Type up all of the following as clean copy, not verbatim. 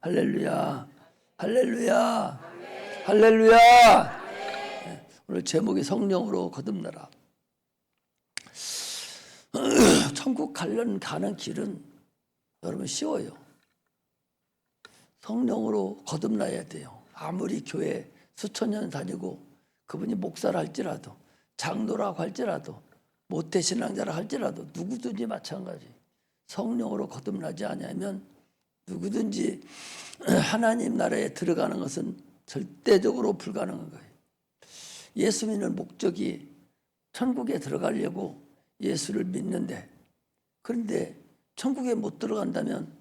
할렐루야, 할렐루야, 할렐루야. 오늘 제목이 성령으로 거듭나라. 천국 가는 길은 여러분 쉬워요. 성령으로 거듭나야 돼요. 아무리 교회 수천 년 다니고 그분이 목사라 할지라도, 장로라고 할지라도, 모태신앙자라 할지라도 누구든지 마찬가지. 성령으로 거듭나지 않으면 누구든지 하나님 나라에 들어가는 것은 절대적으로 불가능한 거예요. 예수 믿는 목적이 천국에 들어가려고 예수를 믿는데, 그런데 천국에 못 들어간다면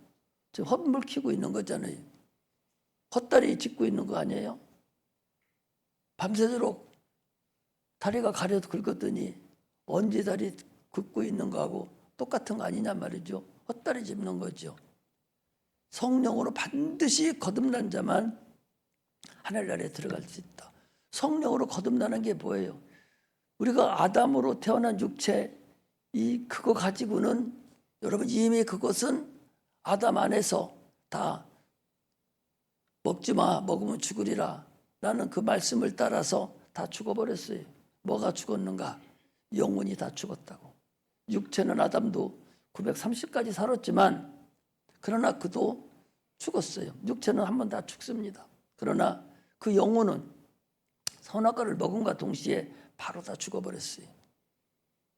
지금 헛물 키고 있는 거잖아요. 헛다리 짚고 있는 거 아니에요? 밤새도록 다리가 가려도 긁었더니 언제 다리 긋고 있는 거하고 똑같은 거 아니냐 말이죠. 헛다리 짚는 거죠. 성령으로 반드시 거듭난 자만 하늘나라에 들어갈 수 있다. 성령으로 거듭나는 게 뭐예요? 우리가 아담으로 태어난 육체, 그거 가지고는 여러분 이미 그것은 아담 안에서 다 먹지 마, 먹으면 죽으리라 라는 그 말씀을 따라서 다 죽어버렸어요. 뭐가 죽었는가? 영혼이 다 죽었다고. 육체는 아담도 930까지 살았지만 그러나 그도 죽었어요. 육체는 한 번 다 죽습니다. 그러나 그 영혼은 선악과를 먹음과 동시에 바로 다 죽어버렸어요.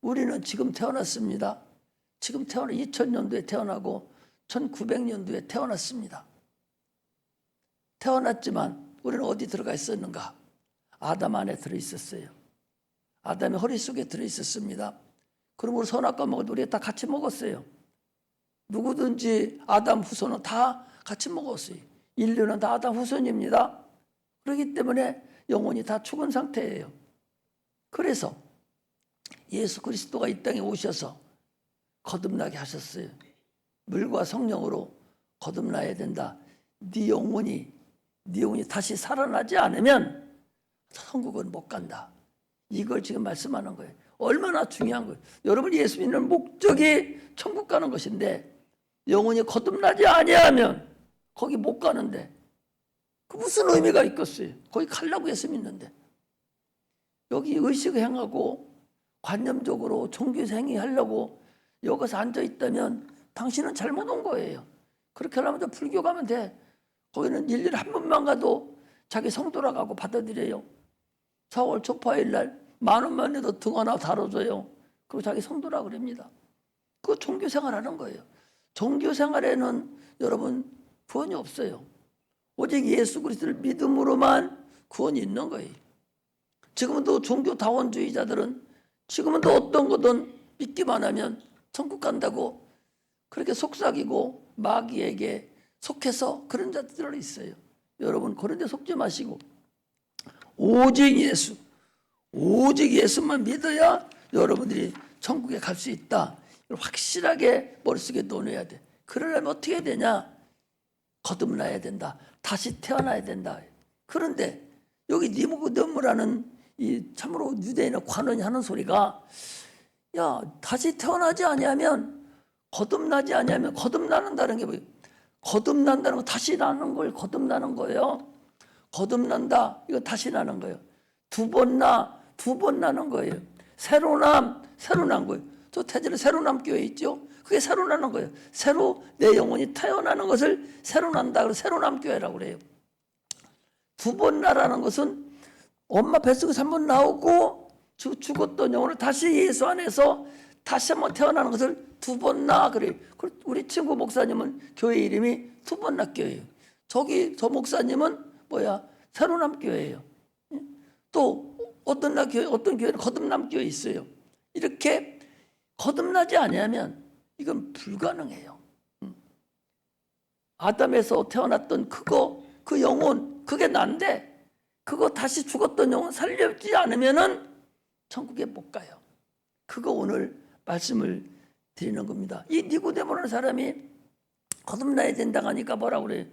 우리는 지금 태어났습니다. 지금 2000년도에 태어나고 1900년도에 태어났습니다. 태어났지만 우리는 어디 들어가 있었는가? 아담 안에 들어있었어요. 아담의 허리 속에 들어있었습니다. 그러므로 선악과 먹어도 우리가 다 같이 먹었어요. 누구든지 아담 후손은 다 같이 먹었어요. 인류는 다 아담 후손입니다. 그렇기 때문에 영혼이 다 죽은 상태예요. 그래서 예수 그리스도가 이 땅에 오셔서 거듭나게 하셨어요. 물과 성령으로 거듭나야 된다. 네 영혼이 다시 살아나지 않으면 천국은 못 간다. 이걸 지금 말씀하는 거예요. 얼마나 중요한 거예요. 여러분 예수 믿는 목적이 천국 가는 것인데 영혼이 거듭나지 아니하면 거기 못 가는데 그 무슨 의미가 있겠어요? 거기 가려고 예수 믿는데. 여기 의식을 행하고 관념적으로 종교에서 행위하려고 여기서 앉아있다면 당신은 잘못 온 거예요. 그렇게 하려면 불교 가면 돼. 거기는 1년에 한 번만 가도 자기 성도라 가고 받아들여요. 4월 초파일 날 10,000원만 내도 등 하나 다뤄줘요. 그리고 자기 성도라 그럽니다. 그거 종교생활 하는 거예요. 종교생활에는 여러분 구원이 없어요. 오직 예수 그리스도를 믿음으로만 구원이 있는 거예요. 지금은 또 종교다원주의자들은 지금은 또 어떤 거든 믿기만 하면 천국 간다고 그렇게 속삭이고 마귀에게 속해서 그런 자들이 있어요. 여러분 그런 데 속지 마시고 오직 예수만 믿어야 여러분들이 천국에 갈 수 있다. 확실하게 머릿속에 넣어놔야 돼. 그러려면 어떻게 해야 되냐? 거듭나야 된다. 다시 태어나야 된다. 그런데 여기 니고데모라는 이 참으로 유대인의 관원이 하는 소리가 야 다시 태어나지 아니하면 거듭나지 아니하면 거듭나는다는 게 뭐예요? 거듭난다는 건 다시 나는 걸 거듭나는 거예요. 거듭난다. 이거 다시 나는 거예요. 두 번 나는 거예요. 새로 난 거예요. 저 태진은 새로 남 교회 있죠? 그게 새로 나는 거예요. 새로 내 영혼이 태어나는 것을 새로 난다. 그래서 새로 남 교회라고 그래요. 두 번 나라는 것은 엄마 뱃속에서 한 번 나오고 죽었던 영혼을 다시 예수 안에서 다시 한번 태어나는 것을 두 번 나 그래요. 우리 친구 목사님은 교회 이름이 두 번 나 교회예요. 저 목사님은 새로 남 교회예요. 또 어떤 교회는 거듭남 교회 있어요. 이렇게 거듭나지 아니하면 이건 불가능해요. 아담에서 태어났던 그 영혼, 그게 난데 그거 다시 죽었던 영혼 살려지 않으면은 천국에 못 가요. 그거 오늘 말씀을 드리는 겁니다. 이 니고데모라는 사람이 거듭나야 된다고 하니까 뭐라고 그래요?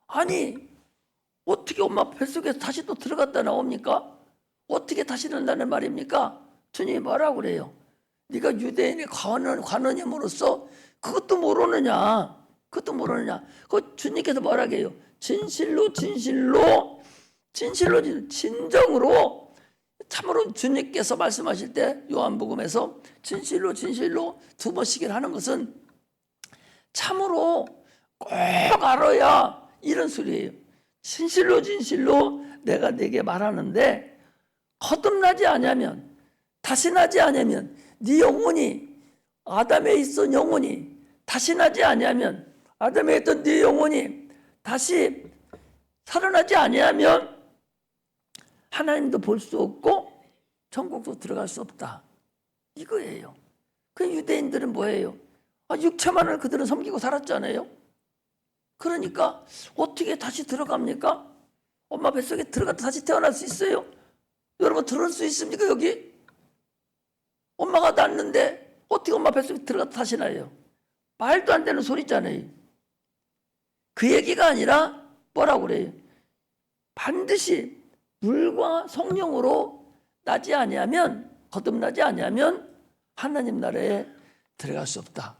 아니 어떻게 엄마 뱃속에서 다시 또 들어갔다 나옵니까? 어떻게 다시 난다는 말입니까? 주님이 뭐라고 그래요? 네가 유대인의 관원임으로써 그것도 모르느냐? 그것도 모르느냐? 그 주님께서 뭐라고 해요? 진실로 진실로 진정으로 참으로 주님께서 말씀하실 때 요한복음에서 진실로 진실로 두 번씩을 하는 것은 참으로 꼭 알아야 이런 소리예요. 진실로 진실로 내가 네게 말하는데 거듭나지 않으면, 다시 나지 않으면, 네 영혼이 아담에 있던 영혼이 다시 나지 않으면, 아담에 있던 네 영혼이 다시 살아나지 않으면 하나님도 볼 수 없고 천국도 들어갈 수 없다, 이거예요. 그 유대인들은 뭐예요? 육체만을 그들은 섬기고 살았잖아요. 그러니까 어떻게 다시 들어갑니까? 엄마 뱃속에 들어갔다 다시 태어날 수 있어요? 여러분 들어올 수 있습니까? 여기 엄마가 낳았는데 어떻게 엄마 뱃속에 들어갔다 다시 나요? 말도 안 되는 소리잖아요. 그 얘기가 아니라 뭐라고 그래요? 반드시 물과 성령으로 나지 아니하면, 거듭나지 아니하면 하나님 나라에 들어갈 수 없다.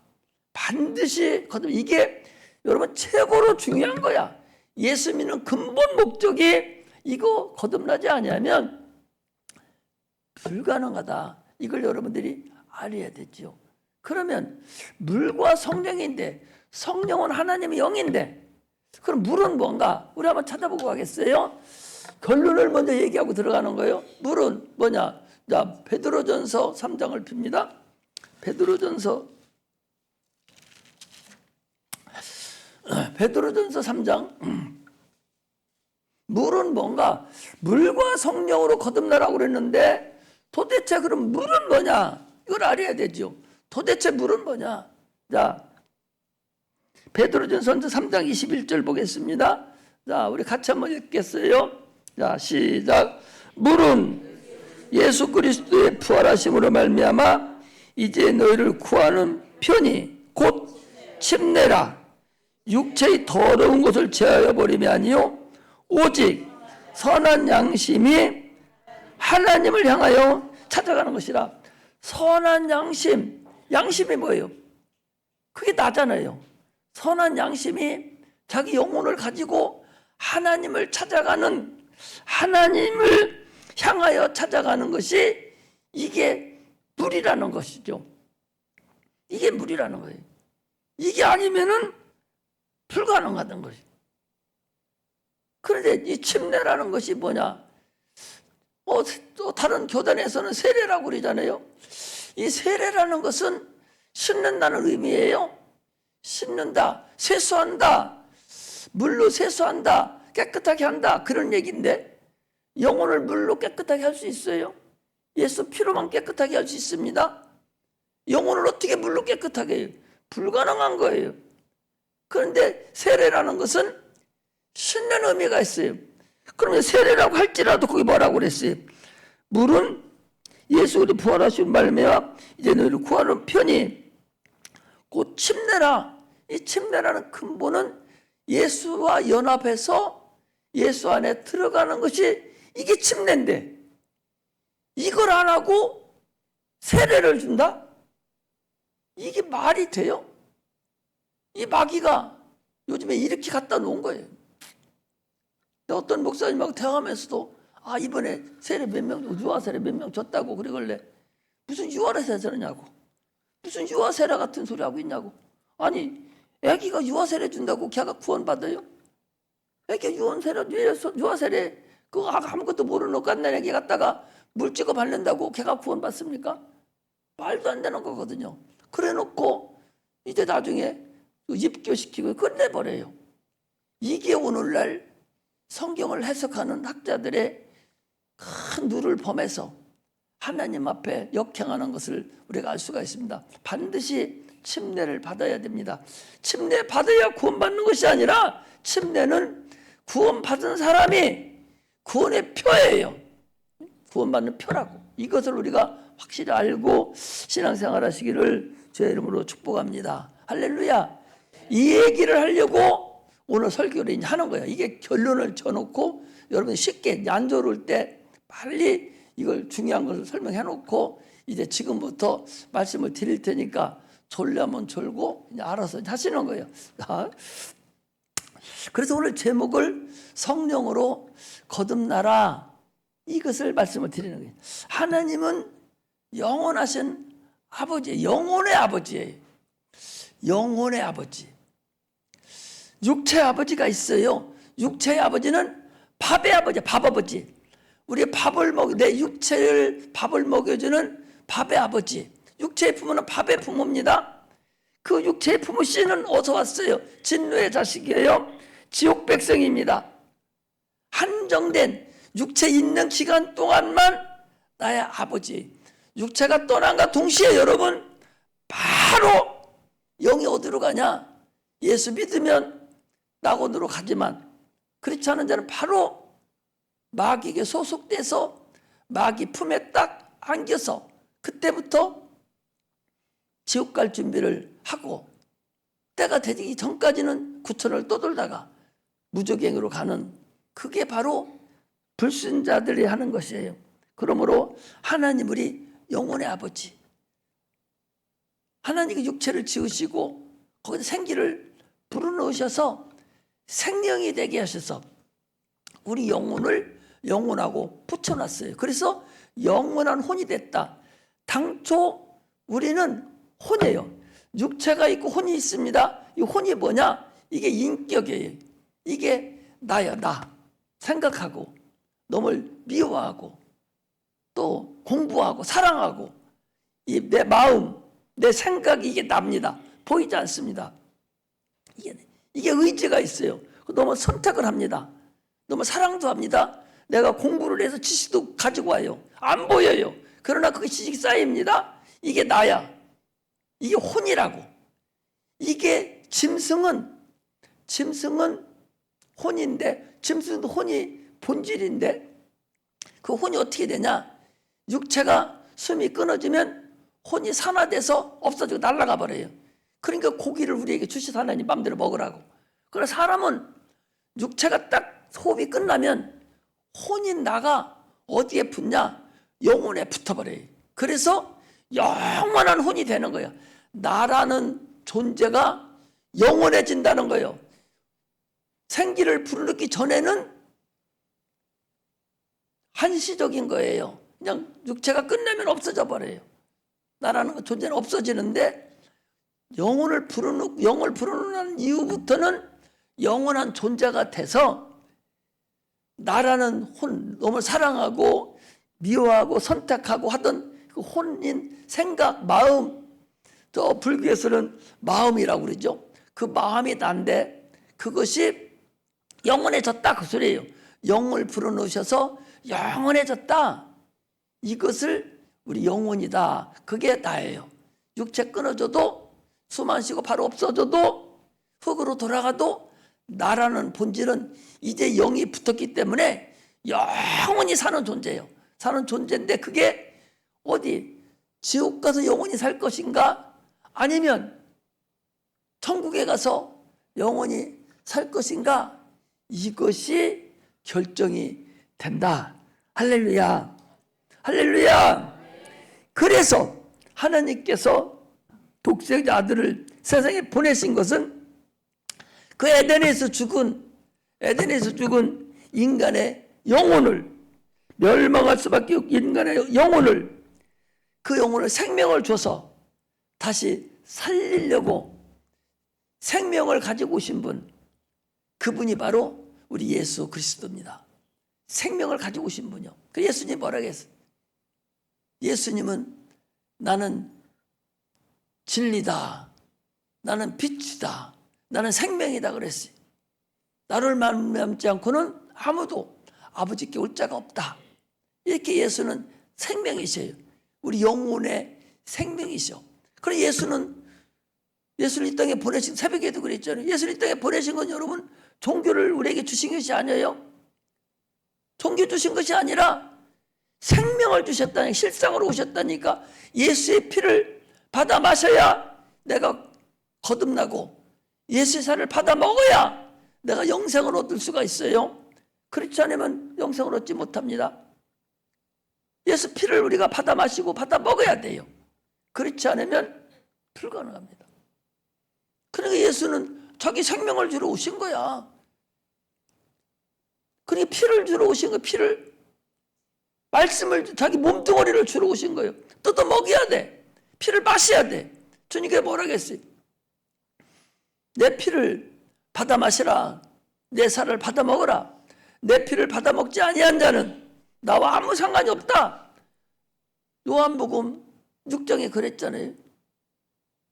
반드시 이게 여러분 최고로 중요한 거야. 예수 믿는 근본 목적이 이거 거듭나지 아니하면 불가능하다. 이걸 여러분들이 알아야 되죠. 그러면 물과 성령인데, 성령은 하나님의 영인데, 그럼 물은 뭔가? 우리 한번 찾아보고 가겠어요? 결론을 먼저 얘기하고 들어가는 거예요. 물은 뭐냐? 자, 베드로전서 3장을 핍니다. 베드로전서 3장. 물은 뭔가? 물과 성령으로 거듭나라고 그랬는데 도대체 그럼 물은 뭐냐? 이걸 알아야 되죠. 도대체 물은 뭐냐? 자, 베드로전서 3장 21절 보겠습니다. 자, 우리 같이 한번 읽겠어요. 자, 시작. 물은 예수 그리스도의 부활하심으로 말미암아 이제 너희를 구하는 편이 곧 침례라. 육체의 더러운 것을 제하여 버림이 아니요 오직 선한 양심이 하나님을 향하여 찾아가는 것이라. 선한 양심, 양심이 뭐예요? 그게 나잖아요. 선한 양심이 자기 영혼을 가지고 하나님을 찾아가는, 하나님을 향하여 찾아가는 것이 이게 물이라는 것이죠. 이게 물이라는 거예요. 이게 아니면은 불가능하던 것이죠. 그런데 이 침례라는 것이 뭐냐? 또 다른 교단에서는 세례라고 그러잖아요. 이 세례라는 것은 씻는다는 의미예요. 씻는다, 세수한다, 물로 세수한다, 깨끗하게 한다, 그런 얘기인데 영혼을 물로 깨끗하게 할 수 있어요? 예수 피로만 깨끗하게 할 수 있습니다. 영혼을 어떻게 물로 깨끗하게 해요? 불가능한 거예요. 그런데 세례라는 것은 씻는 의미가 있어요. 그러면 세례라고 할지라도 거기 뭐라고 그랬어요? 물은 예수 그리스도 부활하신 말미암아 이제 너희를 구하는 편이 곧 침례라. 이 침례라는 근본은 예수와 연합해서 예수 안에 들어가는 것이 이게 침례인데, 이걸 안 하고 세례를 준다? 이게 말이 돼요? 이 마귀가 요즘에 이렇게 갖다 놓은 거예요. 어떤 목사님하고 대화하면서도 이번에 세례 몇 명, 유아 세례 몇 명 줬다고 그러길래 무슨 유아를 세례냐고, 무슨 유아 세례 같은 소리 하고 있냐고. 아니 애기가 유아 세례 준다고 걔가 구원받아요? 애기 유아 세례 그거 아무것도 모르는 깐난 애기 갖다가 물찍어 바른다고 걔가 구원받습니까? 말도 안 되는 거거든요. 그래 놓고 이제 나중에 입교시키고 끝내버려요. 이게 오늘날 성경을 해석하는 학자들의 큰 누를 범해서 하나님 앞에 역행하는 것을 우리가 알 수가 있습니다. 반드시 침례를 받아야 됩니다. 침례 받아야 구원받는 것이 아니라 침례는 구원받은 사람이 구원의 표예요. 구원받는 표라고. 이것을 우리가 확실히 알고 신앙생활 하시기를 주의 이름으로 축복합니다. 할렐루야. 이 얘기를 하려고 오늘 설교를 하는 거예요. 이게 결론을 쳐놓고 여러분이 쉽게 얀조를 때 빨리 이걸 중요한 것을 설명해 놓고 이제 지금부터 말씀을 드릴 테니까 졸려면 졸고 그냥 알아서 하시는 거예요. 그래서 오늘 제목을 성령으로 거듭나라, 이것을 말씀을 드리는 거예요. 하나님은 영원하신 아버지, 영혼의 아버지예요. 영혼의 아버지. 육체의 아버지가 있어요. 육체의 아버지는 밥의 아버지, 밥 아버지. 우리 내 육체를 밥을 먹여주는 밥의 아버지. 육체의 부모는 밥의 부모입니다. 그 육체의 부모 씨는 어디서 왔어요? 진노의 자식이에요. 지옥 백성입니다. 한정된 육체 있는 기간 동안만 나의 아버지. 육체가 떠난과 동시에 여러분, 바로 영이 어디로 가냐? 예수 믿으면 낙원으로 가지만 그렇지 않은 자는 바로 마귀에게 소속돼서 마귀 품에 딱 안겨서 그때부터 지옥 갈 준비를 하고, 때가 되기 전까지는 구천을 떠돌다가 무저갱으로 가는, 그게 바로 불순자들이 하는 것이에요. 그러므로 하나님, 우리 영혼의 아버지, 하나님이 육체를 지으시고 거기서 생기를 불어넣으셔서 생명이 되게 하셔서 우리 영혼하고 붙여놨어요. 그래서 영원한 혼이 됐다. 당초 우리는 혼이에요. 육체가 있고 혼이 있습니다. 이 혼이 뭐냐? 이게 인격이에요. 이게 나야, 나. 생각하고, 너를 미워하고, 또 공부하고, 사랑하고, 내 마음, 내 생각이 이게 납니다. 보이지 않습니다. 이게 의지가 있어요. 너무 선택을 합니다. 너무 사랑도 합니다. 내가 공부를 해서 지식도 가지고 와요. 안 보여요. 그러나 그게 지식이 쌓입니다. 이게 나야. 이게 혼이라고. 이게 짐승은 혼인데, 짐승도 혼이 본질인데, 그 혼이 어떻게 되냐? 육체가 숨이 끊어지면 혼이 산화돼서 없어지고 날아가 버려요. 그러니까 고기를 우리에게 주셔서 하나님 마음대로 먹으라고. 그러나 사람은 육체가 딱 호흡이 끝나면 혼인 나가 어디에 붙냐? 영혼에 붙어버려요. 그래서 영원한 혼이 되는 거예요. 나라는 존재가 영원해진다는 거예요. 생기를 불어넣기 전에는 한시적인 거예요. 그냥 육체가 끝나면 없어져 버려요. 나라는 존재는 없어지는데, 영을 불어넣는 이후부터는 영원한 존재가 돼서 나라는 혼, 너무 사랑하고 미워하고 선택하고 하던 그 혼인 생각, 마음, 저 불교에서는 마음이라고 그러죠. 그 마음이 난데 그것이 영원해졌다, 그 소리예요. 영을 불어넣으셔서 영원해졌다. 이것을 우리 영혼이다. 그게 나예요. 육체 끊어져도, 숨 안 쉬고 바로 없어져도, 흙으로 돌아가도 나라는 본질은 이제 영이 붙었기 때문에 영원히 사는 존재예요. 사는 존재인데, 그게 어디 지옥 가서 영원히 살 것인가, 아니면 천국에 가서 영원히 살 것인가, 이것이 결정이 된다. 할렐루야, 할렐루야. 그래서 하나님께서 독생자 아들을 세상에 보내신 것은 그 에덴에서 죽은 인간의 영혼을, 멸망할 수밖에 없는 인간의 영혼을, 그 영혼을 생명을 줘서 다시 살리려고 생명을 가지고 오신 분, 그분이 바로 우리 예수 그리스도입니다. 생명을 가지고 오신 분이요. 그 예수님 뭐라고 했어요? 예수님은 나는 진리다, 나는 빛이다, 나는 생명이다 그랬어요. 나를 말미암지 않고는 아무도 아버지께 올 자가 없다. 이렇게 예수는 생명이셔요. 우리 영혼의 생명이셔. 그래서 예수를 이 땅에 보내신, 새벽에도 그랬잖아요. 예수를 이 땅에 보내신 건 여러분 종교를 우리에게 주신 것이 아니에요. 종교 주신 것이 아니라 생명을 주셨다니, 실상으로 오셨다니까. 예수의 피를 받아 마셔야 내가 거듭나고, 예수의 살을 받아 먹어야 내가 영생을 얻을 수가 있어요. 그렇지 않으면 영생을 얻지 못합니다. 예수 피를 우리가 받아 마시고 받아 먹어야 돼요. 그렇지 않으면 불가능합니다. 그러니까 예수는 자기 생명을 주러 오신 거야. 그러니까 피를 주러 오신 거야. 피를, 말씀을, 자기 몸뚱어리를 주러 오신 거예요. 뜯어 먹여야 돼. 피를 마셔야 돼. 주님께 뭐라고 했어요? 내 피를 받아 마시라. 내 살을 받아 먹어라. 내 피를 받아 먹지 아니한 자는 나와 아무 상관이 없다. 요한복음 6장에 그랬잖아요.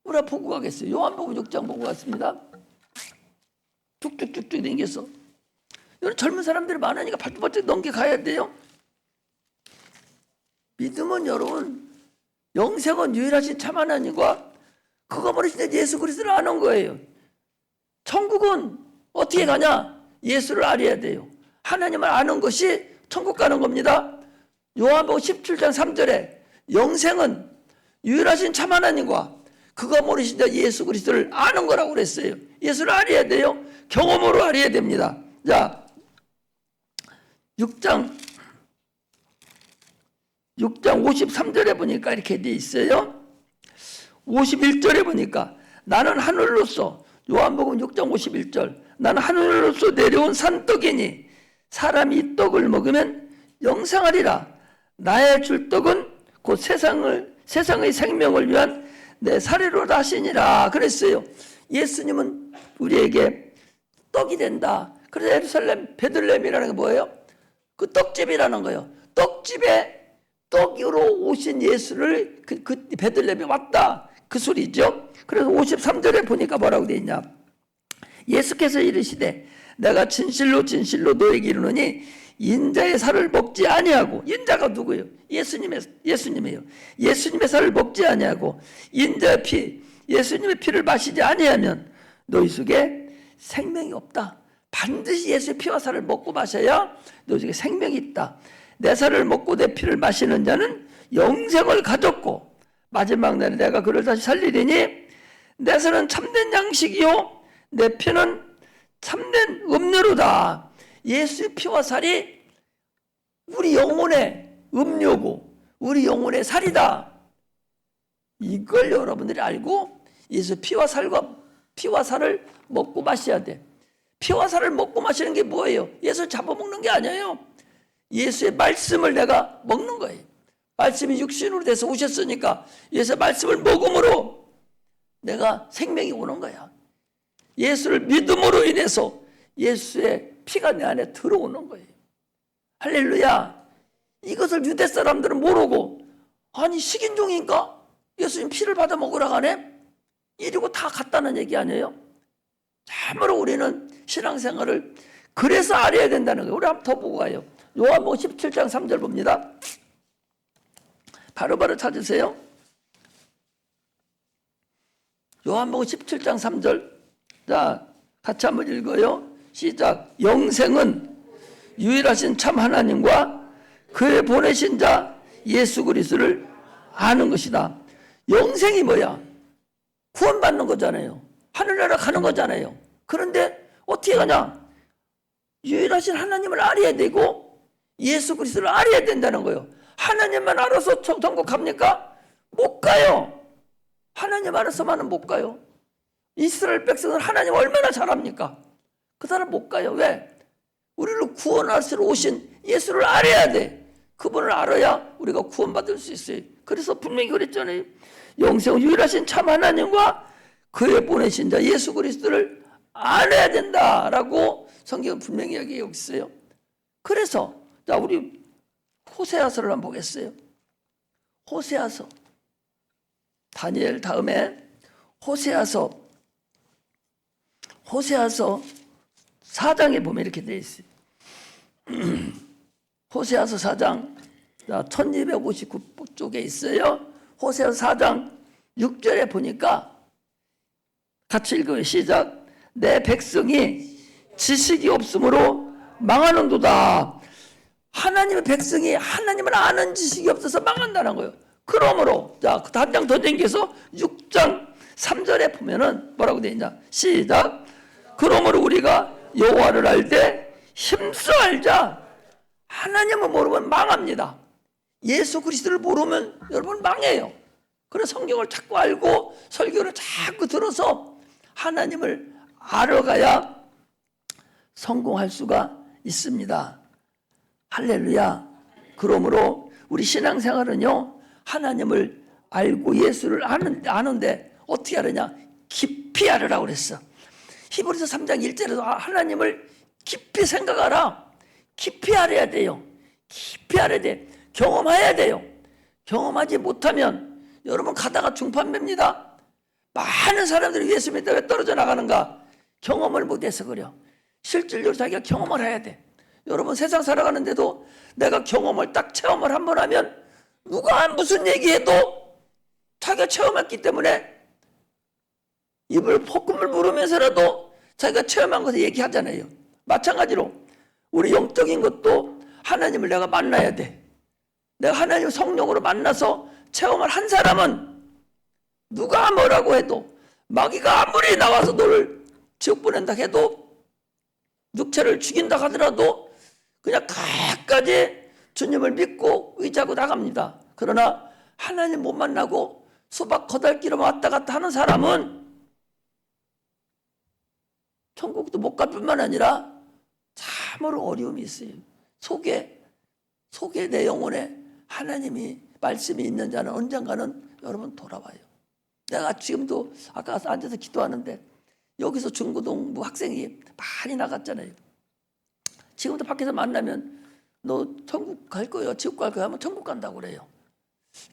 우리가 보고 가겠어요. 요한복음 6장 보고 갔습니다. 쭉쭉쭉쭉 댕겨서. 여기 젊은 사람들이 많으니까 발톱발톱 넘게 가야 돼요. 믿음은 여러분, 영생은 유일하신 참 하나님과 그거 모르시는 예수 그리스도를 아는 거예요. 천국은 어떻게 가냐? 예수를 알아야 돼요. 하나님을 아는 것이 천국 가는 겁니다. 요한복음 17장 3절에 영생은 유일하신 참 하나님과 그거 모르신 예수 그리스도를 아는 거라고 그랬어요. 예수를 알아야 돼요. 경험으로 알아야 됩니다. 자, 6장 53절에 보니까 이렇게 돼 있어요. 51절에 보니까 나는 하늘로서, 요한복음 6장 51절, 나는 하늘로서 내려온 산떡이니 사람이 이 떡을 먹으면 영생하리라. 나의 줄 떡은 곧 세상의 생명을 위한 내 사례로다 하시니라 그랬어요. 예수님은 우리에게 떡이 된다. 그래서 예루살렘 베들레헴이라는 게 뭐예요? 그 떡집이라는 거예요. 떡집에 떡으로 오신 예수를 그 베들레헴에 왔다. 그 소리죠. 그래서 53절에 보니까 뭐라고 되어 있냐? 예수께서 이르시되 내가 진실로 진실로 너에게 이르노니 인자의 살을 먹지 아니하고, 인자가 누구예요? 예수님이에요. 예수님의 살을 먹지 아니하고 인자의 피, 예수님의 피를 마시지 아니하면 너희 속에 생명이 없다. 반드시 예수의 피와 살을 먹고 마셔야 너희 속에 생명이 있다. 내 살을 먹고 내 피를 마시는 자는 영생을 가졌고 마지막 날에 내가 그를 다시 살리리니 내 살은 참된 양식이요 내 피는 참된 음료로다. 예수의 피와 살이 우리 영혼의 음료고 우리 영혼의 살이다. 이걸 여러분들이 알고 예수 피와 살을 먹고 마셔야 돼. 피와 살을 먹고 마시는 게 뭐예요? 예수를 잡아먹는 게 아니에요. 예수의 말씀을 내가 먹는 거예요. 말씀이 육신으로 돼서 오셨으니까 예수의 말씀을 먹음으로 내가 생명이 오는 거야. 예수를 믿음으로 인해서 예수의 피가 내 안에 들어오는 거예요. 할렐루야. 이것을 유대 사람들은 모르고, 아니 식인종인가? 예수님 피를 받아 먹으라 하네? 이러고 다 갔다는 얘기 아니에요? 참으로 우리는 신앙생활을 그래서 알아야 된다는 거예요. 우리 한번 더 보고 가요. 요한복음 17장 3절 봅니다. 바로바로 찾으세요. 요한복음 17장 3절. 자, 같이 한번 읽어요. 시작. 영생은 유일하신 참 하나님과 그의 보내신 자 예수 그리스도를 아는 것이다. 영생이 뭐야? 구원받는 거잖아요. 하늘나라 가는 거잖아요. 그런데 어떻게 가냐? 유일하신 하나님을 알아야 되고 예수 그리스도를 알아야 된다는 거예요. 하나님만 알아서 천국 갑니까? 못 가요. 하나님 알아서만은 못 가요. 이스라엘 백성은 하나님 얼마나 잘합니까? 그 사람 못 가요. 왜? 우리를 구원하시러 오신 예수를 알아야 돼. 그분을 알아야 우리가 구원받을 수 있어요. 그래서 분명히 그랬잖아요. 영생 유일하신 참 하나님과 그의 보내신 자 예수 그리스도를 알아야 된다라고 성경은 분명히 이야기하고 있어요. 그래서 자, 우리 호세아서를 한번 보겠어요. 호세아서. 다니엘 다음에 호세아서 4장에 보면 이렇게 되어 있어요. 호세아서 4장 1259쪽에 있어요. 호세아서 4장 6절에 보니까 같이 읽어요. 시작. 내 백성이 지식이 없으므로 망하는도다. 하나님의 백성이 하나님을 아는 지식이 없어서 망한다는 거예요. 그러므로 자, 한 장 더 당겨서 6장 3절에 보면은 뭐라고 되어 있냐? 시작. 그러므로 우리가 여호와를 알 때 힘써 알자. 하나님을 모르면 망합니다. 예수 그리스도를 모르면 여러분 망해요. 그래서 성경을 자꾸 알고 설교를 자꾸 들어서 하나님을 알아가야 성공할 수가 있습니다. 할렐루야. 그러므로 우리 신앙생활은요, 하나님을 알고 예수를 아는데 어떻게 알으냐? 깊이 알으라고 그랬어. 히브리서 3장 1절에도 하나님을 깊이 생각하라. 깊이 알아야 돼요. 깊이 알아야 돼. 경험해야 돼요. 경험하지 못하면 여러분 가다가 중판됩니다. 많은 사람들이 예수 믿다 왜 떨어져 나가는가? 경험을 못해서 그래요. 실질적으로 자기가 경험을 해야 돼. 여러분 세상 살아가는데도 내가 경험을 딱 체험을 한번 하면 누가 무슨 얘기해도 자기가 체험했기 때문에 입을 폭금을 물으면서라도 자기가 체험한 것을 얘기하잖아요. 마찬가지로 우리 영적인 것도 하나님을 내가 만나야 돼. 내가 하나님 성령으로 만나서 체험을 한 사람은 누가 뭐라고 해도, 마귀가 아무리 나와서 너를 지옥 보낸다 해도, 육체를 죽인다 하더라도 그냥 끝까지 주님을 믿고 의지하고 나갑니다. 그러나 하나님 못 만나고 수박 거달기로 왔다 갔다 하는 사람은 천국도 못 갈 뿐만 아니라 참으로 어려움이 있어요. 속에 내 영혼에 하나님이 말씀이 있는 자는 언젠가는 여러분 돌아와요. 내가 지금도 아까 앉아서 기도하는데 여기서 중고등부 학생이 많이 나갔잖아요. 지금도 밖에서 만나면 너 천국 갈 거예요? 지옥 갈 거예요? 하면 천국 간다고 그래요.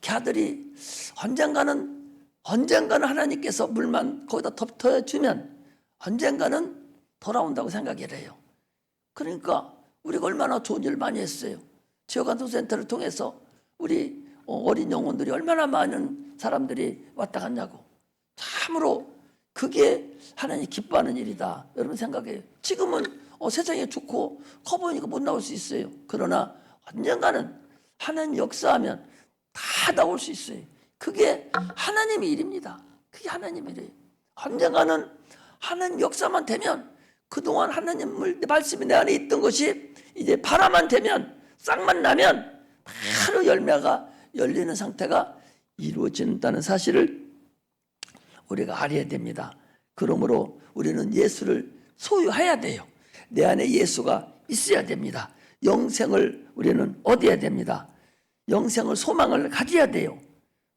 걔들이 언젠가는 하나님께서 물만 거기다 덮어주면 언젠가는 돌아온다고 생각을 해요. 그러니까 우리가 얼마나 좋은 일을 많이 했어요. 지역안수센터를 통해서 우리 어린 영혼들이 얼마나 많은 사람들이 왔다 갔냐고. 참으로 그게 하나님이 기뻐하는 일이다. 여러분 생각해요. 지금은 세상에 좋고 커 보이니까 못 나올 수 있어요. 그러나 언젠가는 하나님 역사하면 다 나올 수 있어요. 그게 하나님의 일입니다. 그게 하나님의 일이에요. 언젠가는 하나님 역사만 되면, 그동안 하나님의 말씀이 내 안에 있던 것이 이제 바라만 되면, 싹만 나면 바로 열매가 열리는 상태가 이루어진다는 사실을 우리가 알아야 됩니다. 그러므로 우리는 예수를 소유해야 돼요. 내 안에 예수가 있어야 됩니다. 영생을 우리는 얻어야 됩니다. 영생을 소망을 가져야 돼요.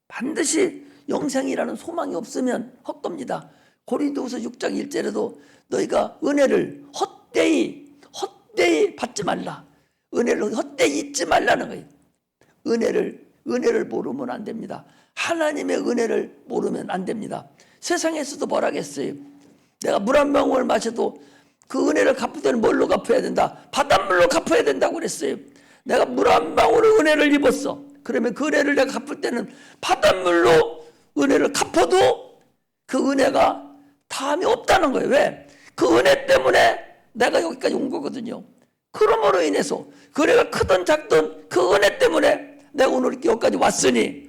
반드시 영생이라는 소망이 없으면 헛겁니다. 고린도후서 6장 1절에도 너희가 은혜를 헛되이 받지 말라. 은혜를 헛되이 잊지 말라는 거예요. 은혜를 모르면 안 됩니다. 하나님의 은혜를 모르면 안 됩니다. 세상에서도 뭐라겠어요? 내가 물 한 방울 마셔도 그 은혜를 갚을 때는 뭘로 갚아야 된다? 바닷물로 갚아야 된다고 그랬어요. 내가 물 한 방울의 은혜를 입었어. 그러면 그 은혜를 내가 갚을 때는 바닷물로 은혜를 갚아도 그 은혜가 다음이 없다는 거예요. 왜? 그 은혜 때문에 내가 여기까지 온 거거든요. 그러므로 인해서 그 은혜가 크든 작든 그 은혜 때문에 내가 오늘 여기까지 왔으니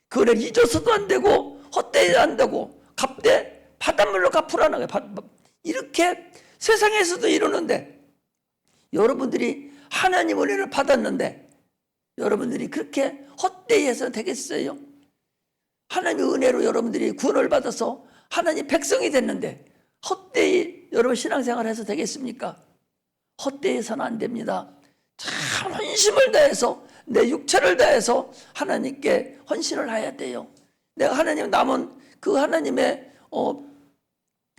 그 은혜를 잊어서도 안 되고 헛되이 안 되고 갚되 바닷물로 갚으라는 거예요. 이렇게 세상에서도 이러는데, 여러분들이 하나님 은혜를 받았는데 여러분들이 그렇게 헛되이 해서 되겠어요? 하나님의 은혜로 여러분들이 구원을 받아서 하나님 백성이 됐는데 헛되이 여러분 신앙생활을 해서 되겠습니까? 헛되이 해서는 안 됩니다. 참 헌신을 다해서, 내 육체를 다해서 하나님께 헌신을 해야 돼요. 내가 하나님 남은 그 하나님의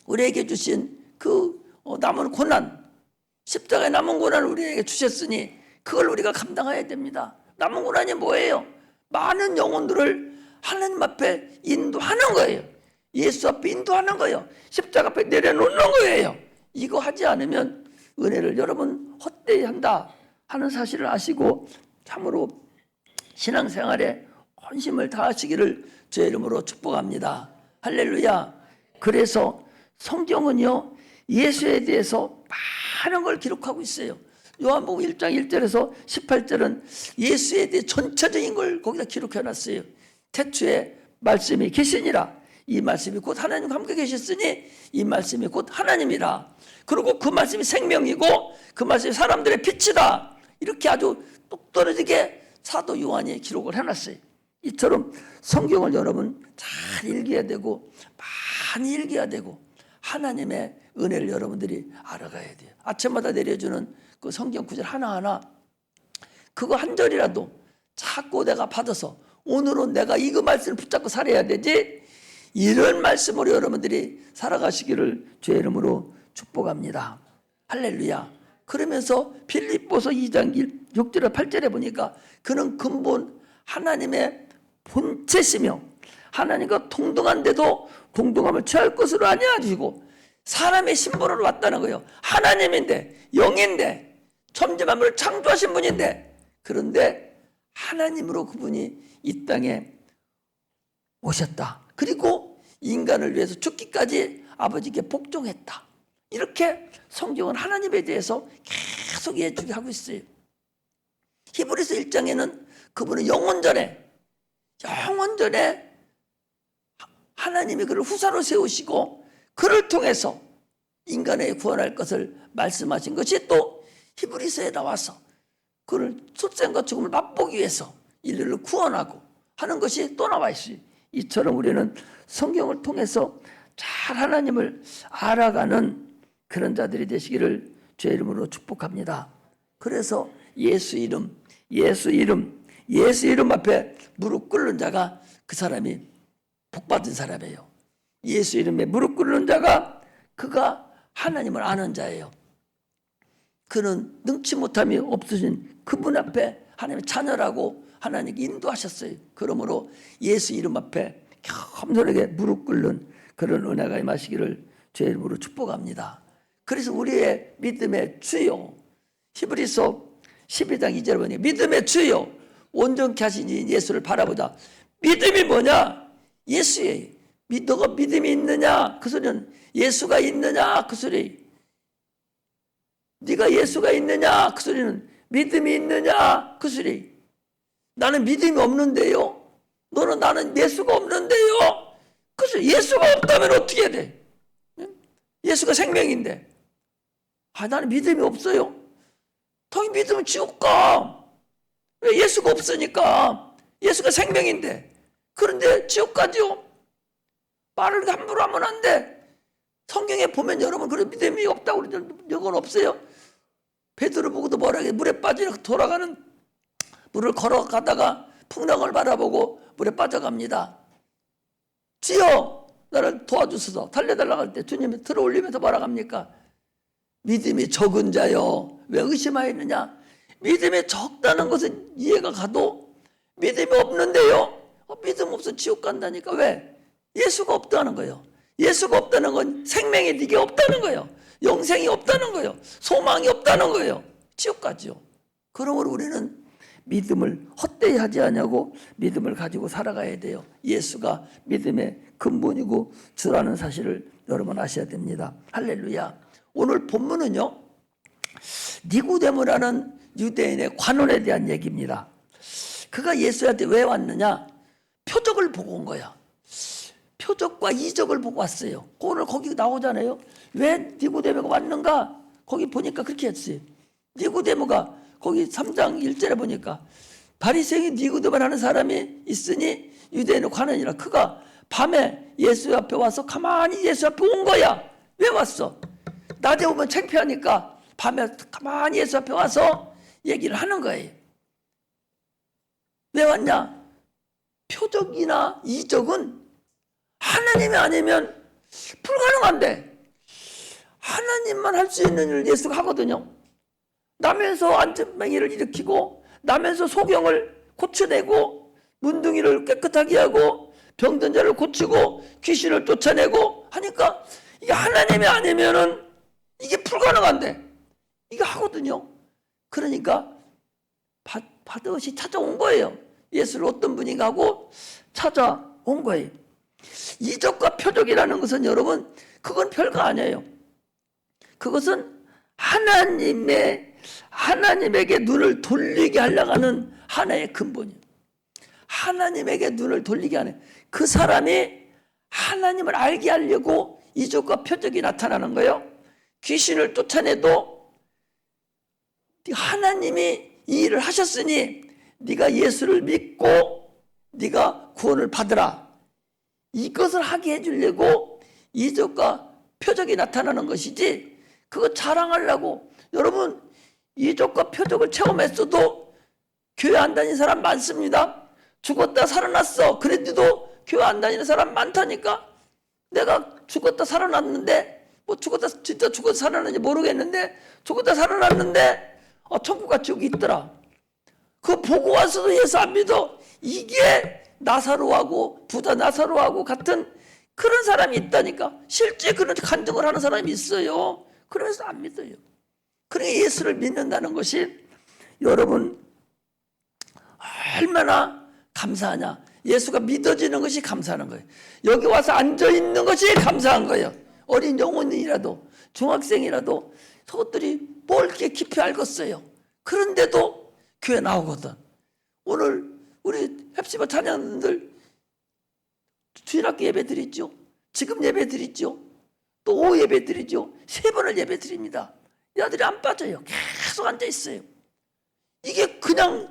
우리에게 주신 그 남은 고난, 십자가에 남은 고난을 우리에게 주셨으니 그걸 우리가 감당해야 됩니다. 남은 고난이 뭐예요? 많은 영혼들을 하나님 앞에 인도하는 거예요. 예수 앞에 인도하는 거예요. 십자가 앞에 내려놓는 거예요. 이거 하지 않으면 은혜를 여러분 헛되이 한다 하는 사실을 아시고 참으로 신앙생활에 헌심을 다하시기를 주의 이름으로 축복합니다. 할렐루야. 그래서 성경은요, 예수에 대해서 많은 걸 기록하고 있어요. 요한복음 1장 1절에서 18절은 예수에 대해 전체적인 걸 거기다 기록해놨어요. 태초에 말씀이 계시니라. 이 말씀이 곧 하나님과 함께 계셨으니 이 말씀이 곧 하나님이라. 그리고 그 말씀이 생명이고 그 말씀이 사람들의 빛이다. 이렇게 아주 똑 떨어지게 사도 요한이 기록을 해놨어요. 이처럼 성경을 여러분 잘 읽어야 되고 많이 읽어야 되고 하나님의 은혜를 여러분들이 알아가야 돼요. 아침마다 내려주는 그 성경 구절 하나하나 그거 한 절이라도 자꾸 내가 받아서 오늘은 내가 이거 말씀을 붙잡고 살아야 되지, 이런 말씀으로 여러분들이 살아가시기를 주의 이름으로 축복합니다. 할렐루야. 그러면서 빌립보서 2장 6절에 8절에 보니까 그는 근본 하나님의 본체시며 하나님과 동등한데도 동등함을 취할 것으로 아니하시고 사람의 신분으로 왔다는 거예요. 하나님인데, 영인데, 천지 만물을 창조하신 분인데, 그런데 하나님으로 그분이 이 땅에 오셨다. 그리고 인간을 위해서 죽기까지 아버지께 복종했다. 이렇게 성경은 하나님에 대해서 계속 얘기하고 있어요. 히브리서 1장에는 그분은 영원전에 하나님이 그를 후사로 세우시고 그를 통해서 인간을 구원할 것을 말씀하신 것이 또 히브리서에 나와서 그를 출생과 죽음을 맛보기 위해서 인류를 구원하고 하는 것이 또 나와 있어요. 이처럼 우리는 성경을 통해서 잘 하나님을 알아가는 그런 자들이 되시기를 주의 이름으로 축복합니다. 그래서 예수 이름 앞에 무릎 꿇는 자가 그 사람이 복받은 사람이에요. 예수 이름에 무릎 꿇는 자가 그가 하나님을 아는 자예요. 그는 능치 못함이 없으신 그분 앞에 하나님의 자녀라고 하나님께 인도하셨어요. 그러므로 예수 이름 앞에 겸손하게 무릎 꿇는 그런 은혜가 임하시기를 주의 이름으로 축복합니다. 그래서 우리의 믿음의 주요, 히브리서 12장 2절에 보니 믿음의 주요 온전케 하신 이 예수를 바라보자. 믿음이 뭐냐? 예수예요. 너가 믿음이 있느냐? 그 소리는 예수가 있느냐? 그 소리. 네가 예수가 있느냐? 그 소리는 믿음이 있느냐? 그 소리. 나는 믿음이 없는데요. 나는 예수가 없는데요. 그래서 예수가 없다면 어떻게 해야 돼? 예수가 생명인데. 나는 믿음이 없어요. 당연히 믿으면 지옥 가. 왜? 예수가 없으니까. 예수가 생명인데. 그런데 지옥 가죠. 말을 함부로 하면 안 돼. 성경에 보면 여러분 그런 믿음이 없다고 그러는 적은 없어요. 베드로 보고도 뭐라 해? 물에 빠져 돌아가는 물을 걸어가다가 풍랑을 바라보고 물에 빠져갑니다. 주여 나를 도와주소서. 달려달라고 할 때 주님이 들어올리면서 뭐라 합니까? 믿음이 적은 자여 왜 의심하였느냐? 믿음이 적다는 것은 이해가 가도 믿음이 없는데요. 믿음 없어 지옥 간다니까. 왜? 예수가 없다는 거예요. 예수가 없다는 건 생명이 네게 없다는 거예요. 영생이 없다는 거예요. 소망이 없다는 거예요. 지옥 가죠. 그러므로 우리는 믿음을 헛되이 하지 않냐고 믿음을 가지고 살아가야 돼요. 예수가 믿음의 근본이고 주라는 사실을 여러분 아셔야 됩니다. 할렐루야. 오늘 본문은요, 니고데모라는 유대인의 관원에 대한 얘기입니다. 그가 예수한테 왜 왔느냐? 표적을 보고 온 거야. 표적과 이적을 보고 왔어요. 오늘 거기 나오잖아요. 왜 니고데모가 왔는가? 거기 보니까 그렇게 했어요. 니고데모가 거기 3장 1절에 보니까 바리새인 니고데모라는 사람이 있으니 유대인의 관원이라. 그가 밤에 예수 앞에 와서 가만히 예수 앞에 온 거야. 왜 왔어? 낮에 오면 창피하니까 밤에 가만히 예수 앞에 와서 얘기를 하는 거예요. 왜 왔냐? 표적이나 이적은 하나님이 아니면 불가능한데 하나님만 할 수 있는 일을 예수가 하거든요. 나면서 안전맹이를 일으키고 나면서 소경을 고쳐내고 문둥이를 깨끗하게 하고 병든 자를 고치고 귀신을 쫓아내고 하니까 이게 하나님이 아니면은 이게 불가능한데 이거 하거든요. 그러니까 바드옷이 찾아온 거예요. 예수를 어떤 분인가 하고 찾아온 거예요. 이적과 표적이라는 것은 여러분 그건 별거 아니에요. 그것은 하나님에게 눈을 돌리게 하려고 하는 하나의 근본이에요. 하나님에게 눈을 돌리게 하는 그 사람이 하나님을 알게 하려고 이적과 표적이 나타나는 거예요. 귀신을 쫓아내도 하나님이 이 일을 하셨으니 네가 예수를 믿고 네가 구원을 받으라. 이것을 하게 해주려고 이적과 표적이 나타나는 것이지, 그거 자랑하려고. 여러분, 이적과 표적을 체험했어도 교회 안 다니는 사람 많습니다. 죽었다 살아났어. 그래도 교회 안 다니는 사람 많다니까. 내가 죽었다 살아났는데, 뭐 죽었다 진짜 죽었다 살아났는지 모르겠는데, 죽었다 살아났는데 천국과 지옥이 있더라. 그거 보고 와서도 예수 안 믿어. 이게 나사로하고 부자 나사로하고 같은 그런 사람이 있다니까. 실제 그런 간증을 하는 사람이 있어요. 그러면서 안 믿어요. 그러니까 예수를 믿는다는 것이 여러분 얼마나 감사하냐. 예수가 믿어지는 것이 감사하는 거예요. 여기 와서 앉아있는 것이 감사한 거예요. 어린 영혼이라도 중학생이라도 저것들이 뭘 이렇게 깊이 알겠어요. 그런데도 교회 나오거든. 오늘 우리 헵시바 찬양들 주일학교 예배 드리죠. 지금 예배 드리죠. 또 오후 예배 드리죠. 3번을 예배 드립니다. 이 아들이 안 빠져요. 계속 앉아있어요. 이게 그냥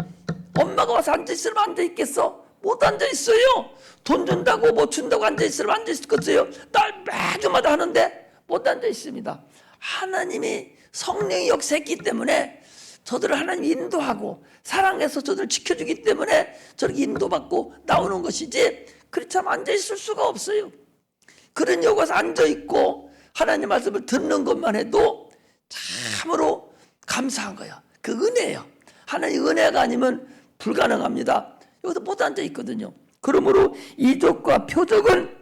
엄마가 와서 앉아있으면 앉아있겠어? 못 앉아있어요. 돈 준다고 뭐 준다고 앉아있으면 앉아있겠어요? 날 매주마다 하는데 못 앉아있습니다. 하나님이 성령이 역사했기 때문에 저들을 하나님 인도하고 사랑해서 저들을 지켜주기 때문에 저렇게 인도받고 나오는 것이지, 그렇지 않으면 앉아있을 수가 없어요. 그런 여기 와서 앉아있고 하나님 말씀을 듣는 것만 해도 참으로 감사한 거야. 그 은혜예요. 하나님 은혜가 아니면 불가능합니다. 여기서 못 앉아있거든요. 그러므로 이적과 표적은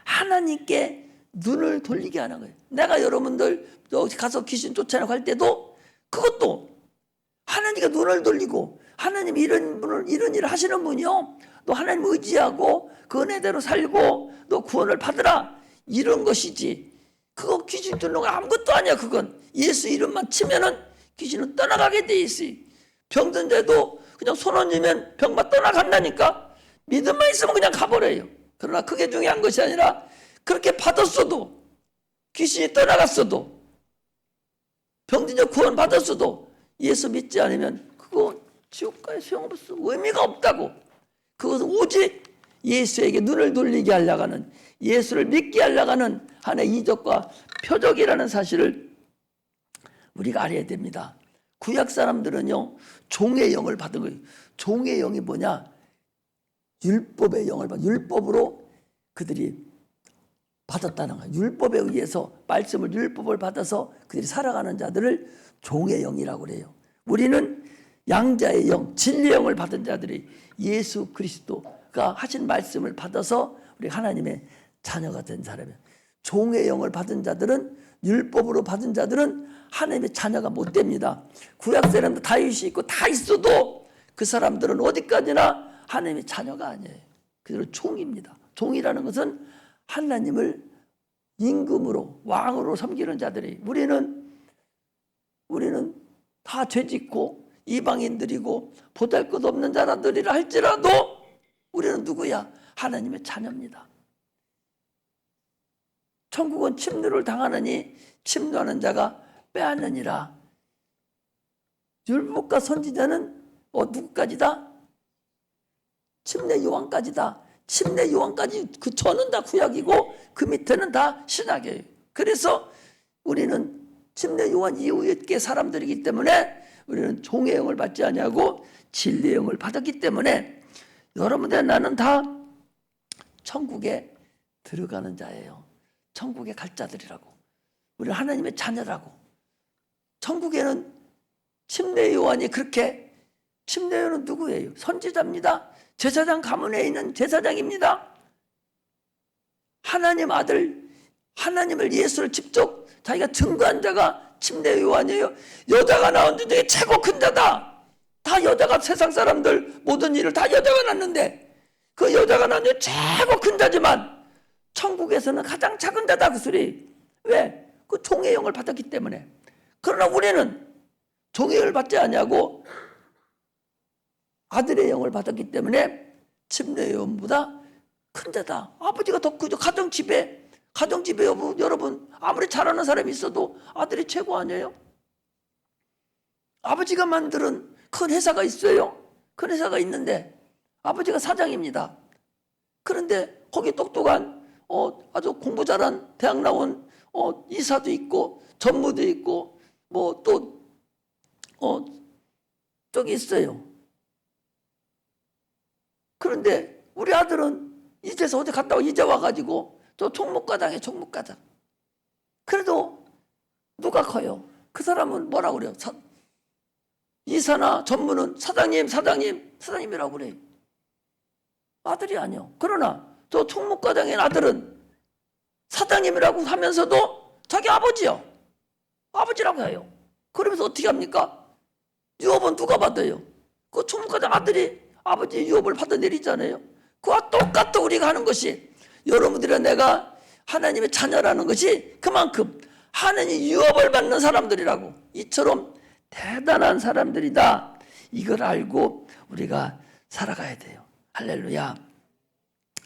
하나님께 눈을 돌리게 하는 거예요. 내가 여러분들 가서 귀신 쫓아내고 할 때도 그것도 하나님께 눈을 돌리고, 하나님 이런 일을 하시는 분이요, 너 하나님 의지하고 그 은혜대로 살고 너 구원을 받으라, 이런 것이지. 그거 귀신 쫓는 거 아무것도 아니야. 그건 예수 이름만 치면은 귀신은 떠나가게 돼 있어요. 병든 자도 그냥 손 얹으면 병만 떠나간다니까. 믿음만 있으면 그냥 가버려요. 그러나 그게 중요한 것이 아니라 그렇게 받았어도, 귀신이 떠나갔어도, 병든 자 구원 받았어도 예수 믿지 않으면 그거 지옥가에 소용없어. 의미가 없다고. 그것은 오직 예수에게 눈을 돌리게 하려고 하는, 예수를 믿게 하려고 하는 하나의 이적과 표적이라는 사실을 우리가 알아야 됩니다. 구약 사람들은요, 종의 영을 받은 거예요. 종의 영이 뭐냐? 율법의 영을 받, 율법으로 그들이 받았다는 거예요. 율법에 의해서 말씀을, 율법을 받아서 그들이 살아가는 자들을 종의 영이라고 그래요. 우리는 양자의 영, 진리의 영을 받은 자들이 예수 그리스도가 하신 말씀을 받아서 우리 하나님의 자녀가 된 사람이에요. 종의 영을 받은 자들은, 율법으로 받은 자들은 하나님의 자녀가 못 됩니다. 구약 사람도 다윗이 있고 다 있어도 그 사람들은 어디까지나 하나님의 자녀가 아니에요. 그들은 종입니다. 종이라는 것은 하나님을 임금으로, 왕으로 섬기는 자들이, 우리는 다 죄짓고 이방인들이고 보잘것없는 자들이라 할지라도 우리는 누구야? 하나님의 자녀입니다. 천국은 침노를 당하느니 침노하는 자가 빼앗느니라. 율법과 선지자는 누구까지다? 침례 요한까지다. 침례 요한까지, 그 전은 다 구약이고 그 밑에는 다 신약이에요. 그래서 우리는 침례 요한 이후의 사람들이기 때문에 우리는 종의 영을 받지 아니하고 진리의 영을 받았기 때문에 여러분들, 나는 다 천국에 들어가는 자예요. 천국에 갈 자들이라고. 우리는 하나님의 자녀라고. 천국에는 침례 요한이 그렇게, 침례 요한은 누구예요? 선지자입니다. 제사장 가문에 있는 제사장입니다. 하나님 아들, 하나님을, 예수를 직접 자기가 증거한 자가 침례 요한이에요. 여자가 낳은 자 중에 최고 큰 자다. 다 여자가, 세상 사람들 모든 일을 다 여자가 낳는데 그 여자가 낳은 자 최고 큰 자지만 천국에서는 가장 작은 자다, 그 소리. 왜? 그 종의 영을 받았기 때문에. 그러나 우리는 종의 영을 받지 아니하고 아들의 영을 받았기 때문에 침례 요한보다 큰 자다. 아버지가 더 크죠. 가정집에 여러분 아무리 잘하는 사람이 있어도 아들이 최고 아니에요? 아버지가 만드는 큰 회사가 있어요. 큰 회사가 있는데 아버지가 사장입니다. 그런데 거기 똑똑한 아주 공부 잘한 대학 나온 이사도 있고 전무도 있고 뭐 또 저기 있어요. 그런데 우리 아들은 이제서 어디 갔다 와 이제 와가지고 저 총무과장에 총무과장. 그래도 누가 커요? 그 사람은 뭐라고 그래요? 이사나 전무는 사장님이라고 그래요. 아들이 아니요. 그러나 저 총무과장의 아들은 사장님이라고 하면서도 자기 아버지라고 해요. 그러면서 어떻게 합니까? 유업은 누가 받아요? 그 총무과장 아들이 아버지 유업을 받아내리잖아요. 그와 똑같이 우리가 하는 것이, 여러분들이 내가 하나님의 자녀라는 것이 그만큼 하나님 유업을 받는 사람들이라고, 이처럼 대단한 사람들이다. 이걸 알고 우리가 살아가야 돼요. 할렐루야.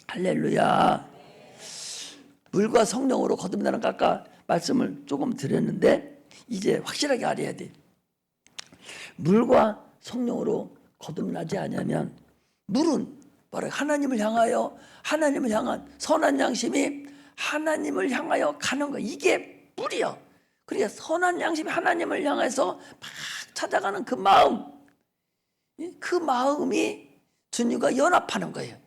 할렐루야. 물과 성령으로 거듭나는 것, 아까 말씀을 조금 드렸는데 이제 확실하게 알아야 돼. 물과 성령으로 거듭나지 않으면, 물은 바로 하나님을 향한 선한 양심이 하나님을 향하여 가는 거, 이게 물이요. 그러니까 선한 양심이 하나님을 향해서 막 찾아가는 그 마음이 주님과 연합하는 거예요.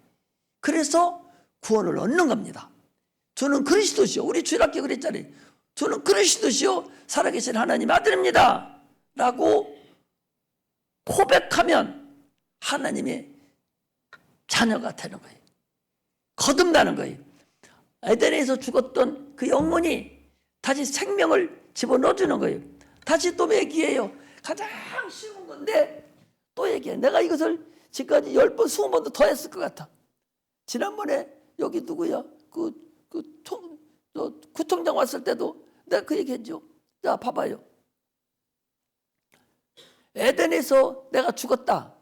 그래서 구원을 얻는 겁니다. 저는 그리스도시요, 우리 주일학교 그랬잖아요. 저는 그리스도시요 살아계신 하나님의 아들입니다 라고 고백하면 하나님의 자녀가 되는 거예요. 거듭나는 거예요. 에덴에서 죽었던 그 영혼이 다시 생명을 집어넣어주는 거예요. 다시 또 얘기해요. 가장 쉬운 건데 또 얘기해. 내가 이것을 지금까지 10번, 20번도 더 했을 것 같아. 지난번에 여기 누구야? 구청장 왔을 때도 내가 그 얘기했죠. 자, 봐봐요. 에덴에서 내가 죽었다.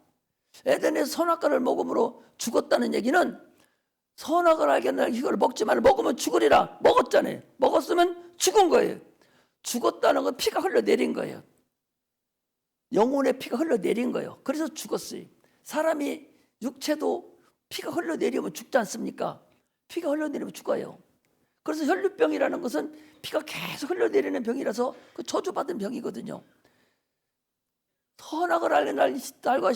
에덴에서 선악과를 먹음으로 죽었다는 얘기는, 선악을 알겠느냐 이걸 먹지 말라, 먹으면 죽으리라. 먹었잖아요. 먹었으면 죽은 거예요. 죽었다는 건 피가 흘러내린 거예요. 영혼의 피가 흘러내린 거예요. 그래서 죽었어요. 사람이 육체도 피가 흘러내리면 죽지 않습니까? 피가 흘러내리면 죽어요. 그래서 혈류병이라는 것은 피가 계속 흘러내리는 병이라서 그 저주받은 병이거든요. 선악을 알고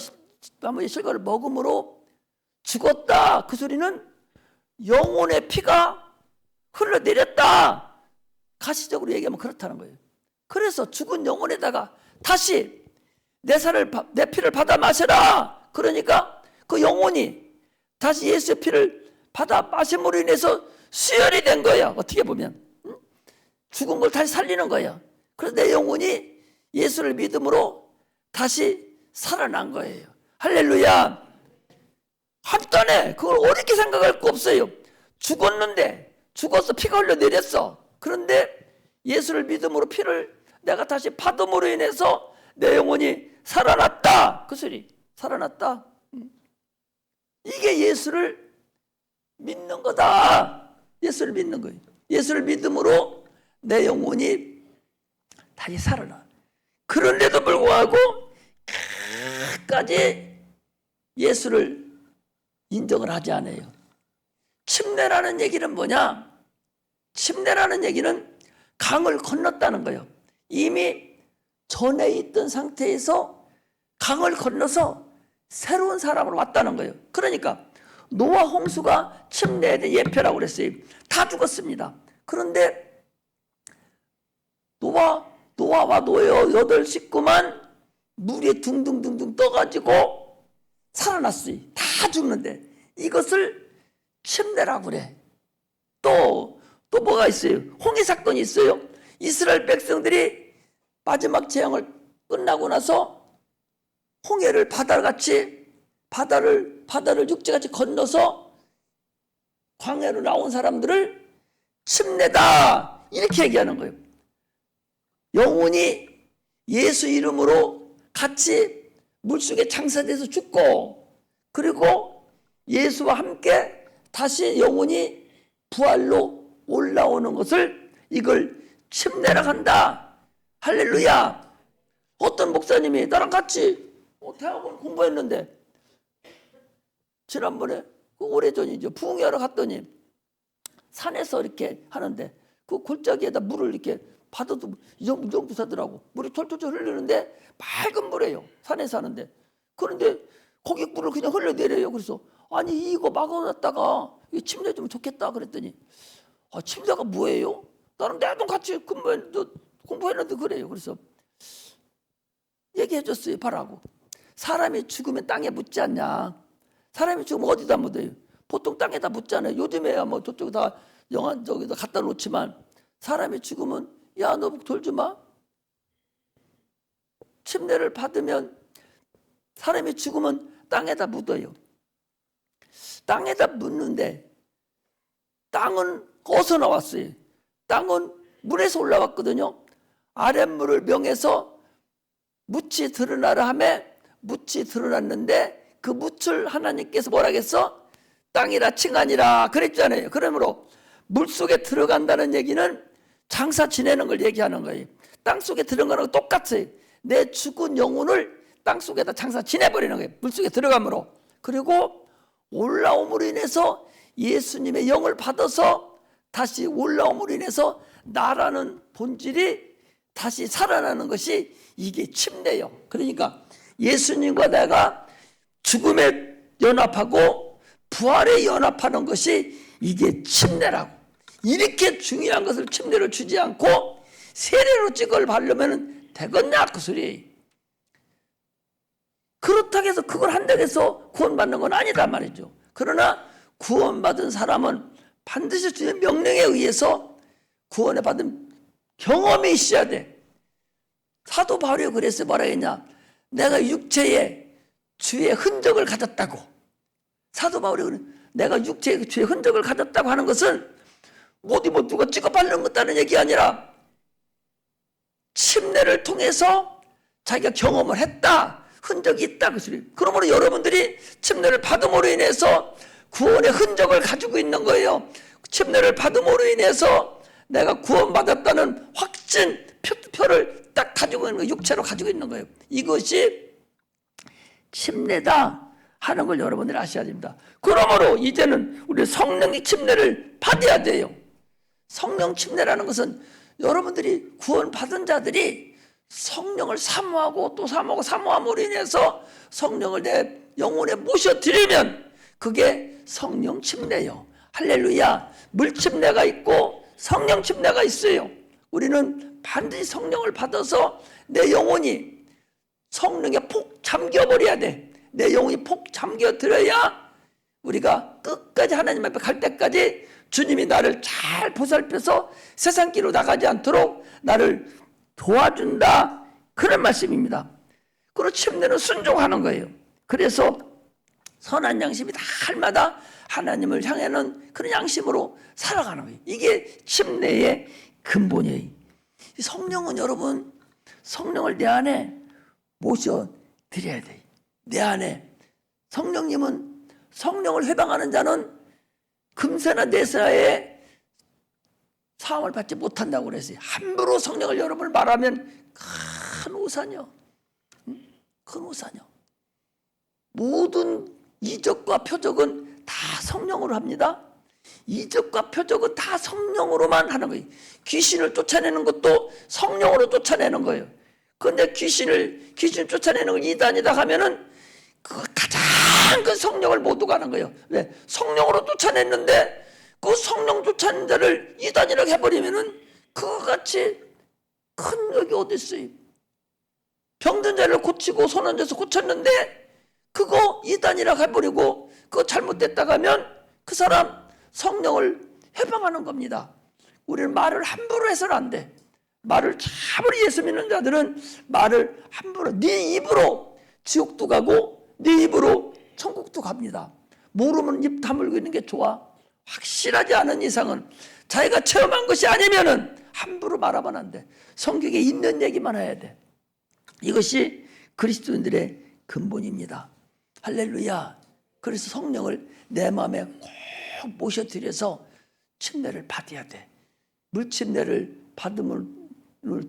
나무의 실과를 먹음으로 죽었다. 그 소리는 영혼의 피가 흘러내렸다. 가시적으로 얘기하면 그렇다는 거예요. 그래서 죽은 영혼에다가 다시 내 피를 받아 마셔라. 그러니까 그 영혼이 다시 예수의 피를 받아 마심으로 인해서 수혈이 된 거예요. 어떻게 보면 죽은 걸 다시 살리는 거예요. 그래서 내 영혼이 예수를 믿음으로 다시 살아난 거예요. 할렐루야. 한단에 그걸 어렵게 생각할 거 없어요. 죽었어. 피가 흘러내렸어. 그런데 예수를 믿음으로 피를 내가 다시 받음으로 인해서 내 영혼이 살아났다. 그 소리. 살아났다. 이게 예수를 믿는 거다. 예수를 믿는 거예요. 예수를 믿음으로 내 영혼이 다시 살아나. 그런데도 불구하고 끝까지 예수를 인정을 하지 않아요. 침례라는 얘기는 뭐냐? 침례라는 얘기는 강을 건넜다는 거예요. 이미 전에 있던 상태에서 강을 건너서 새로운 사람으로 왔다는 거예요. 그러니까 노아 홍수가 침례에 대한 예표라고 그랬어요. 다 죽었습니다. 그런데 노아와 노예 8 식구만 물에 둥둥둥둥 떠가지고 살아났어요. 다 죽는데 이것을 침례라고 그래. 또 뭐가 있어요? 홍해 사건이 있어요. 이스라엘 백성들이 마지막 재앙을 끝나고 나서 홍해를 바다를 육지같이 건너서 광야로 나온 사람들을 침례다 이렇게 얘기하는 거예요. 영혼이 예수 이름으로 같이 물속에 장사돼서 죽고, 그리고 예수와 함께 다시 영혼이 부활로 올라오는 것을 이걸 침례라 한다. 할렐루야. 어떤 목사님이 나랑 같이 대학원 공부했는데 지난번에 그 오래전이죠. 부흥회하러 갔더니 산에서 이렇게 하는데 그 골짜기에다 물을 이렇게 받아도 이 정도 사더라고. 물이 털털 흐르는데 맑은 물이에요. 산에서 하는데. 그런데 거기 물을 그냥 흘러내려요. 그래서 아니 이거 막아놨다가 침대 좀 좋겠다 그랬더니 침대가 뭐예요? 나는 내 돈 같이 공부했는데 그래요. 그래서 얘기해 줬어요. 봐라고. 사람이 죽으면 땅에 묻지 않냐. 사람이 죽으면 어디다 묻어요? 보통 땅에다 묻잖아요. 요즘에야 뭐 저쪽 다 영안 저기다 갖다 놓지만 사람이 죽으면 야 너 돌 주마. 침례를 받으면 사람이 죽으면 땅에다 묻어요. 땅에다 묻는데 땅은 어디서 나왔어요? 땅은 물에서 올라왔거든요. 아랫물을 명해서 묻이 드러나라 하며 묻이 드러났는데 그 묻을 하나님께서 뭐라겠어? 땅이라 칭하니라 그랬잖아요. 그러므로 물속에 들어간다는 얘기는 장사 지내는 걸 얘기하는 거예요. 땅속에 들어가는 거 똑같아요. 내 죽은 영혼을 땅속에다 장사 지내버리는 거예요. 물속에 들어감으로. 그리고 올라옴으로 인해서 예수님의 영을 받아서 다시 올라옴으로 인해서 나라는 본질이 다시 살아나는 것이 이게 침례예요. 그러니까 예수님과 내가 죽음에 연합하고 부활에 연합하는 것이 이게 침례라고. 이렇게 중요한 것을 침례로 주지 않고 세례로 찍을 바르면 되겠냐 그 소리. 그렇다고 해서 그걸 한다고 해서 구원받는 건 아니다 말이죠. 그러나 구원받은 사람은 반드시 주의 명령에 의해서 구원을 받은 경험이 있어야 돼. 사도 바울이 그래서 뭐라 했냐. 내가 육체에 주의 흔적을 가졌다고. 사도 바울이 그래. 내가 육체에 주의 흔적을 가졌다고 하는 것은 어디 뭐 누가 찍어 바르는 것다는 얘기 아니라 침례를 통해서 자기가 경험을 했다. 흔적이 있다. 그 소리. 그러므로 여러분들이 침례를 받음으로 인해서 구원의 흔적을 가지고 있는 거예요. 침례를 받음으로 인해서 내가 구원받았다는 확신 표를 딱 가지고 있는 거예요. 육체로 가지고 있는 거예요. 이것이 침례다 하는 걸 여러분들이 아셔야 됩니다. 그러므로 이제는 우리 성령의 침례를 받아야 돼요. 성령 침례라는 것은 여러분들이 구원받은 자들이 성령을 사모하고 또 사모함으로 인해서 성령을 내 영혼에 모셔드리면 그게 성령 침례예요. 할렐루야. 물 침례가 있고 성령 침례가 있어요. 우리는 반드시 성령을 받아서 내 영혼이 성령에 폭 잠겨버려야 돼. 내 영혼이 폭 잠겨들어야 우리가 끝까지 하나님 앞에 갈 때까지 주님이 나를 잘 보살펴서 세상길로 나가지 않도록 나를 도와준다. 그런 말씀입니다. 그리고 침례는 순종하는 거예요. 그래서 선한 양심이 날마다 하나님을 향하는 그런 양심으로 살아가는 거예요. 이게 침례의 근본이에요. 성령은 여러분, 성령을 내 안에 모셔드려야 돼요. 내 안에. 성령님은 성령을 회방하는 자는 금세나 내세나에 사함을 받지 못한다고 그랬어요. 함부로 성령을 여러분을 말하면 큰 우산이요. 큰 우산이요. 모든 이적과 표적은 다 성령으로 합니다. 이적과 표적은 다 성령으로만 하는 거예요. 귀신을 쫓아내는 것도 성령으로 쫓아내는 거예요. 그런데 귀신 쫓아내는 걸 이단이다 하면은 그 가장 큰 성령을 못 가는 거예요. 왜? 성령으로 쫓아냈는데 그 성령 쫓아낸 자를 이단이라고 해버리면은 그거 같이 큰 력이 어디 있어요? 병든 자를 고치고 손흔져서 고쳤는데 그거 이단이라고 해버리고 그거 잘못됐다고 하면 그 사람 성령을 해방하는 겁니다. 우리는 말을 함부로 해서는 안 돼. 말을 참으로 예수 믿는 자들은 말을 함부로 네 입으로 지옥도 가고 네 입으로 천국도 갑니다. 모르면 입 다물고 있는 게 좋아. 확실하지 않은 이상은 자기가 체험한 것이 아니면은 함부로 말하면 안 돼. 성경에 있는 얘기만 해야 돼. 이것이 그리스도인들의 근본입니다. 할렐루야. 그래서 성령을 내 마음에 꼭 모셔드려서 침례를 받아야 돼. 물침례를 받음을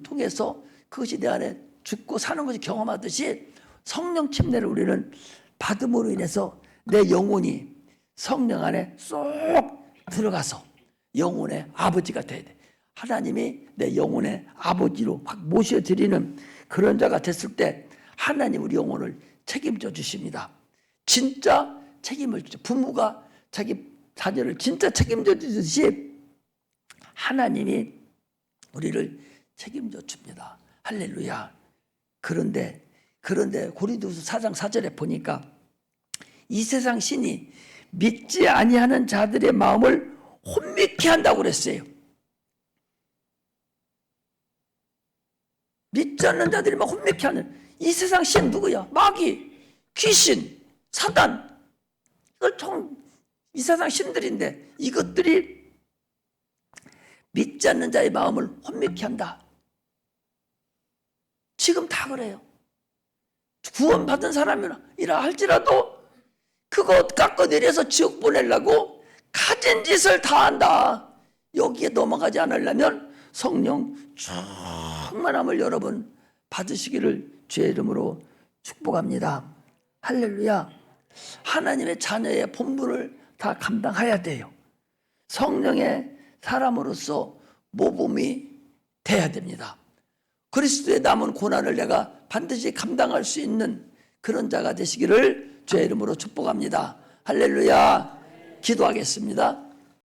통해서 그것이 내 안에 죽고 사는 것이 경험하듯이 성령 침례를 우리는 받음으로 인해서 내 영혼이 성령 안에 쏙 들어가서 영혼의 아버지가 돼야 돼. 하나님이 내 영혼의 아버지로 확 모셔드리는 그런 자가 됐을 때 하나님 우리 영혼을 책임져 주십니다. 진짜 책임을 주죠. 부모가 자기 자녀를 진짜 책임져 주듯이 하나님이 우리를 책임져 줍니다. 할렐루야. 그런데 고린도후서 4장 4절에 보니까 이 세상 신이 믿지 아니하는 자들의 마음을 혼미케 한다고 그랬어요. 믿지 않는 자들이 막 혼미케 하는 이 세상 신 누구야? 마귀, 귀신, 사단. 이걸 이 세상 신들인데 이것들이 믿지 않는 자의 마음을 혼미케 한다. 지금 다 그래요. 구원받은 사람이라 할지라도 그거 깎아내려서 지옥 보내려고 가진 짓을 다 한다. 여기에 넘어가지 않으려면 성령 충만함을 여러분 받으시기를 주의 이름으로 축복합니다. 할렐루야. 하나님의 자녀의 본분을 다 감당해야 돼요. 성령의 사람으로서 모범이 돼야 됩니다. 그리스도의 남은 고난을 내가 반드시 감당할 수 있는 그런 자가 되시기를 주의 이름으로 축복합니다. 할렐루야. 기도하겠습니다.